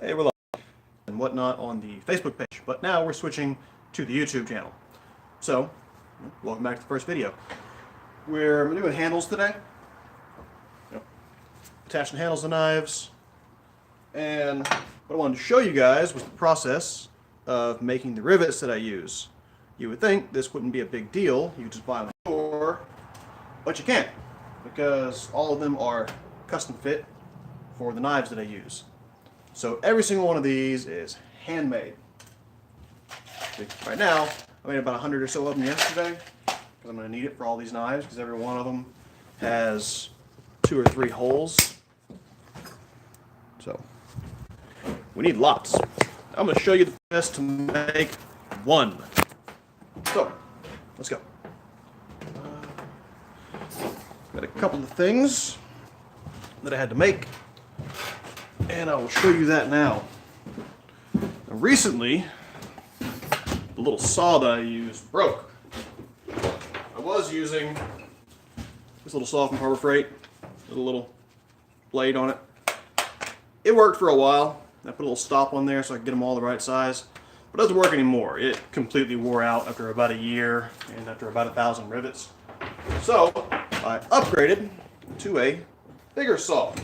Hey, we're live and whatnot on the Facebook page, but now we're switching to the YouTube channel. So, welcome back to the first video. We're doing handles today. Attaching handles to knives. And what I wanted to show you guys was the process of making the rivets that I use. You would think this wouldn't be a big deal. You could just buy them at the store, but you can't, because all of them are custom fit for the knives that I use. So every single one of these is handmade. Right now, I made about 100 or so of them yesterday, because I'm going to need it for all these knives, because every one of them has 2 or 3 holes. So we need lots. I'm going to show you the best to make one. So let's go. Got a couple of things that I had to make, and I will show you that now. Recently, the little saw that I used broke. I was using this little saw from Harbor Freight with a little blade on it. It worked for a while. I put a little stop on there so I could get them all the right size, but it doesn't work anymore. It completely wore out after about a year and after about 1,000 rivets. So I upgraded to a bigger saw.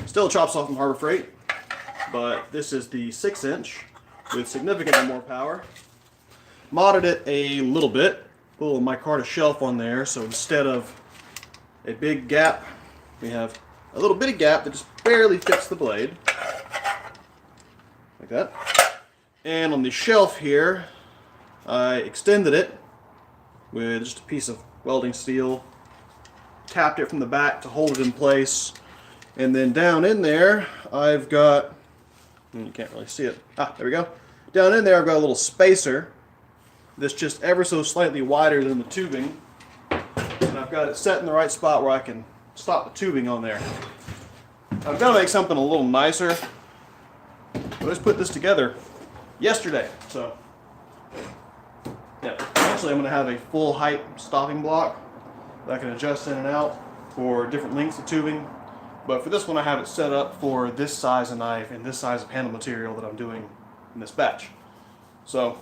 Still a chop saw from Harbor Freight, but this is the 6-inch with significantly more power. Modded it a little bit, a little micarta shelf on there, so instead of a big gap, we have a little bitty gap that just barely fits the blade, like that. And on the shelf here, I extended it with just a piece of welding steel, tapped it from the back to hold it in place. And then down in there, I've got, you can't really see it. Ah, there we go. Down in there, I've got a little spacer that's just ever so slightly wider than the tubing. And I've got it set in the right spot where I can stop the tubing on there. I've got to make something a little nicer. I just put this together yesterday. So, yeah, actually I'm going to have a full height stopping block that I can adjust in and out for different lengths of tubing. But for this one, I have it set up for this size of knife and this size of handle material that I'm doing in this batch. So,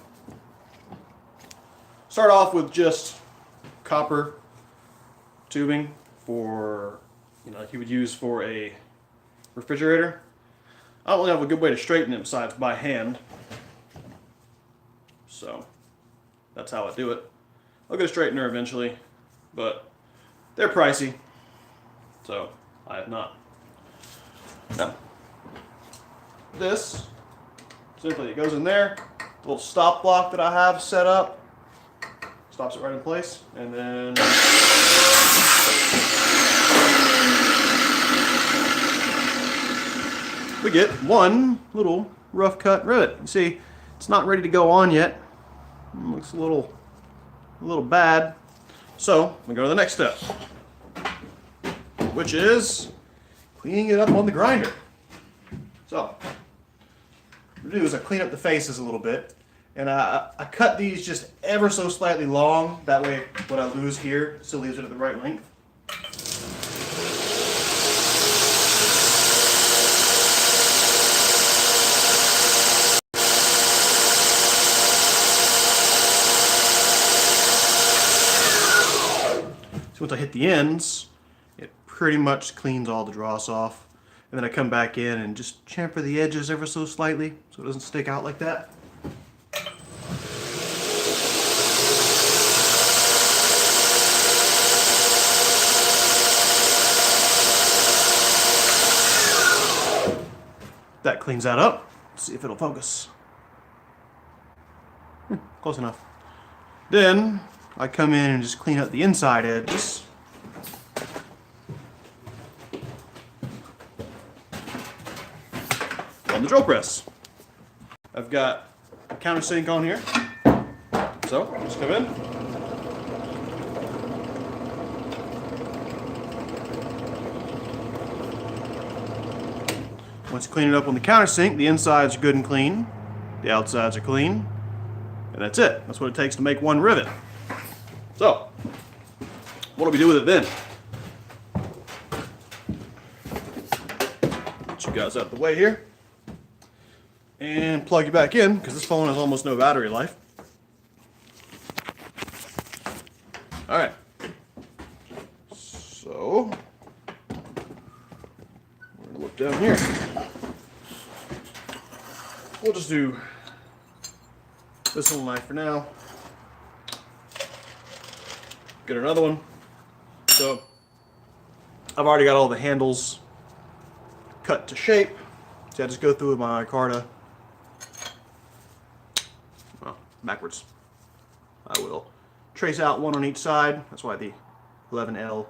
start off with just copper tubing for, like you would use for a refrigerator. I don't really have a good way to straighten it besides by hand. So, that's how I do it. I'll get a straightener eventually, but they're pricey. So, I have not. Now, this, simply it goes in there, a little stop block that I have set up, stops it right in place, and then we get one little rough cut rivet. You see, it's not ready to go on yet. It looks a little bad. So, we go to the next step, which is cleaning it up on the grinder. So, what I do is I clean up the faces a little bit, and I cut these just ever so slightly long. That way, what I lose here still leaves it at the right length. So once I hit the ends, it pretty much cleans all the dross off. And then I come back in and just chamfer the edges ever so slightly so it doesn't stick out like that. That cleans that up. Let's see if it'll focus. Close enough. Then I come in and just clean up the inside edges. On the drill press. I've got a countersink on here. So, just come in. Once you clean it up on the countersink, the insides are good and clean. The outsides are clean. And that's it. That's what it takes to make one rivet. So, what do we do with it then? you guys out of the way here. And plug you back in, because this phone has almost no battery life. Alright. So, we're going to look down here. We'll just do this little knife for now. Get another one. So, I've already got all the handles cut to shape. So I just go through with my Carta. Well, backwards. I will trace out one on each side. That's why the 11L,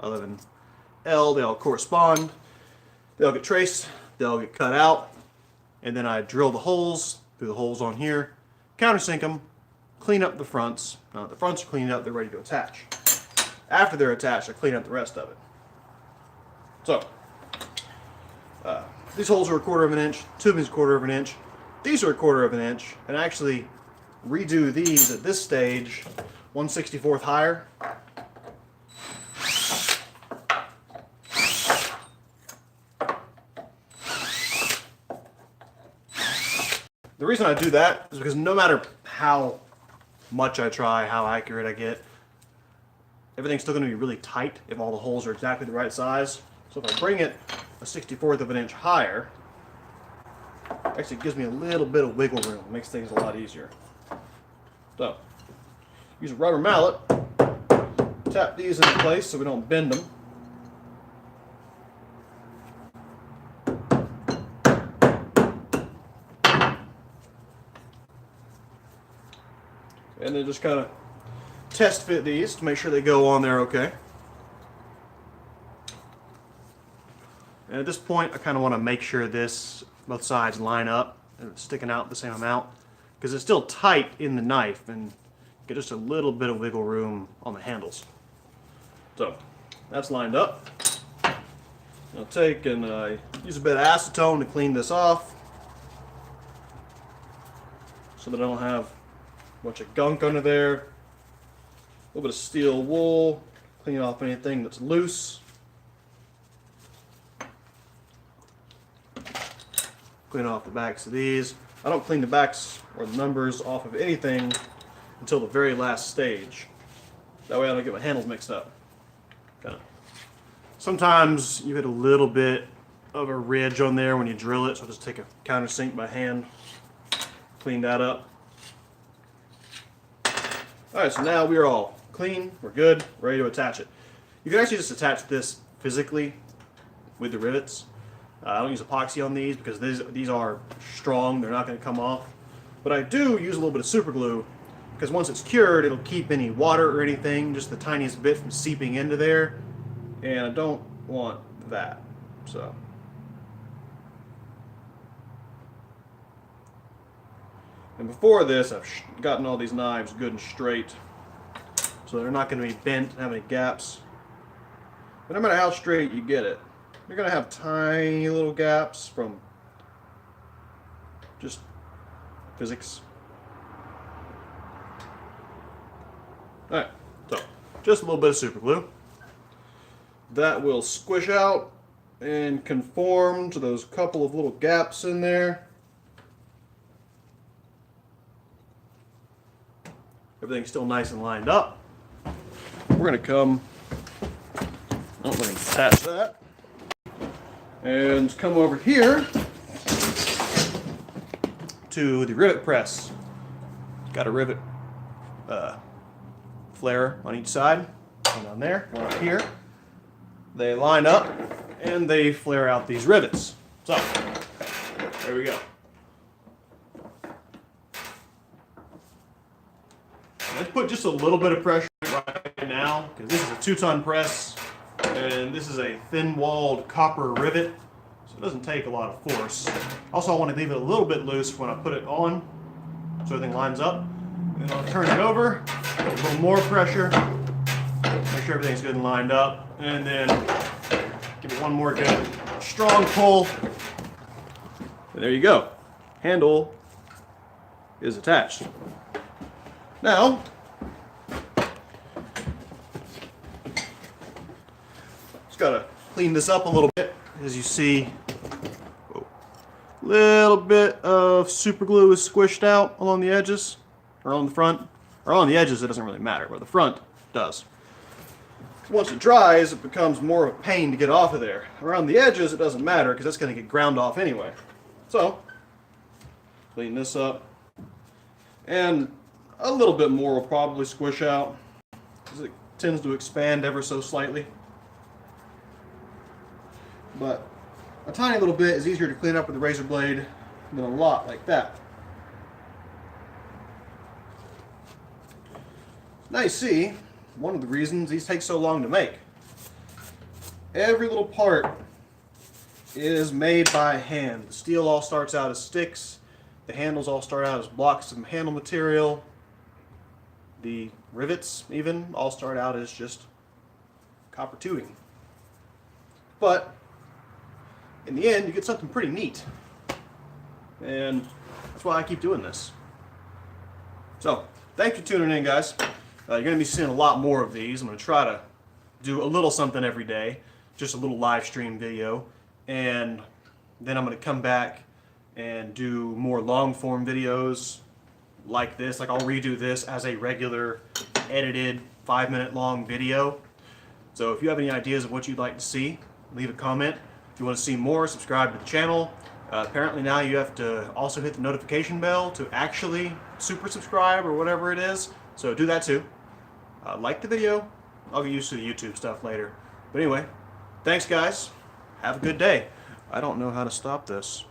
11L, they all correspond. They all get traced. They all get cut out. And then I drill the holes through the holes on here, countersink them, clean up the fronts. Now the fronts are cleaned up, they're ready to attach. After they're attached, I clean up the rest of it. So, these holes are 1/4 of an inch, tubing's 1/4 of an inch. These are 1/4 of an inch, and I actually redo these at this stage 1/64 higher. The reason I do that is because no matter how much I try, how accurate I get, everything's still going to be really tight if all the holes are exactly the right size. So if I bring it 1/64 of an inch higher, actually gives me a little bit of wiggle room. It makes things a lot easier. So, use a rubber mallet, tap these into place so we don't bend them. And then just kind of test fit these to make sure they go on there okay. And at this point, I kind of want to make sure both sides line up and it's sticking out the same amount, because it's still tight in the knife and get just a little bit of wiggle room on the handles. So that's lined up. I'll take and use a bit of acetone to clean this off so that I don't have a bunch of gunk under there. A little bit of steel wool, clean off anything that's loose. Clean off the backs of these. I don't clean the backs or the numbers off of anything until the very last stage. That way I don't get my handles mixed up. Kinda. Sometimes you hit a little bit of a ridge on there when you drill it, so I'll just take a countersink by hand, clean that up. Alright, so now we're all clean, we're good, ready to attach it. You can actually just attach this physically with the rivets. I don't use epoxy on these because these are strong, they're not going to come off. But I do use a little bit of super glue, because once it's cured, it'll keep any water or anything, just the tiniest bit, from seeping into there. And I don't want that. So, and before this, I've gotten all these knives good and straight, so they're not going to be bent and have any gaps. But no matter how straight you get it, you're going to have tiny little gaps from just physics. Alright, so just a little bit of super glue. That will squish out and conform to those couple of little gaps in there. Everything's still nice and lined up. We're going to come, we're going to attach that. And come over here to the rivet press. Got a rivet flare on each side. One on there, one up here. They line up and they flare out these rivets. So, there we go. Let's put just a little bit of pressure right now, because this is a 2-ton press. And this is a thin-walled copper rivet, so it doesn't take a lot of force. Also, I want to leave it a little bit loose when I put it on, so everything lines up. And then I'll turn it over, put a little more pressure, make sure everything's good and lined up, and then give it one more good strong pull. And there you go. Handle is attached. Now, got to clean this up a little bit. As you see, Little bit of super glue is squished out along the edges, or on the front, or on the edges. It doesn't really matter, but the front does. Once it dries, it becomes more of a pain to get off of there. Around the edges, it doesn't matter because that's going to get ground off anyway. So, clean this up. And a little bit more will probably squish out because it tends to expand ever so slightly. But a tiny little bit is easier to clean up with a razor blade than a lot like that. Now you see, one of the reasons these take so long to make. Every little part is made by hand. The steel all starts out as sticks. The handles all start out as blocks of handle material. The rivets even all start out as just copper tubing. But in the end, you get something pretty neat. And that's why I keep doing this. So, thanks for tuning in, guys. You're going to be seeing a lot more of these. I'm going to try to do a little something every day, just a little live stream video, and then I'm going to come back and do more long form videos like this. Like I'll redo this as a regular edited 5-minute long video. So if you have any ideas of what you'd like to see, leave a comment. If you want to see more, subscribe to the channel. Apparently now you have to also hit the notification bell to actually super subscribe or whatever it is. So do that too. Like the video. I'll get used to the YouTube stuff later. But anyway, thanks guys. Have a good day. I don't know how to stop this.